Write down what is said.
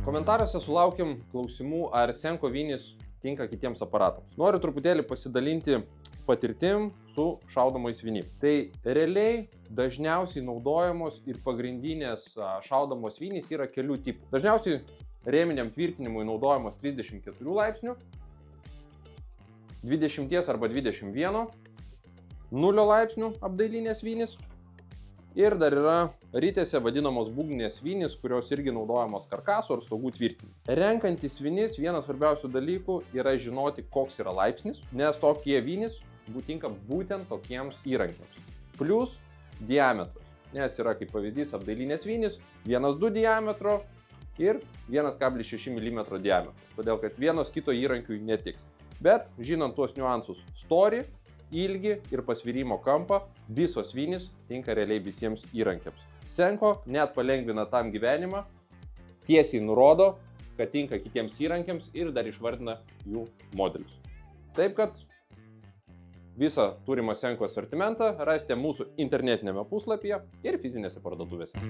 Komentaruose sulaukiam klausimų, ar Senko vinis tinka kitiems aparatams. Noriu truputėlį pasidalinti patirtim su šaudomais vinim. Tai realiai dažniausiai naudojamos ir pagrindinės šaudomos vinys yra kelių tipų. Dažniausiai rėminiam tvirtinimui naudojamos 34 laipsnių, 20 arba 21, 0 laipsnių apdailinės vinys. Ir dar yra ritėse vadinamos būgninės vinys, kurios irgi naudojamos karkaso ar stogų tvirtinimui. Renkantis vinis, vienas svarbiausių dalykų yra žinoti, koks yra laipsnis, nes tokie vinys būtinka būtent tokiems įrankiams. Plius diametras, nes yra kaip pavyzdys apdailinės vinys 1,2 diametro ir 1,6 mm diametro, todėl kad vienos kito įrankiui netiks. Bet žinant tuos niuansus storį, ilgį ir pasvirimo kampą, visos vinys tinka realiai visiems įrankiams. Senko net palengvina tam gyvenimą, tiesiai nurodo, kad tinka kitiems įrankiams ir dar išvardina jų modelius. Taip kad visą turimą Senko asortimentą rasite mūsų internetinėme puslapyje ir fizinėse parduotuvėse.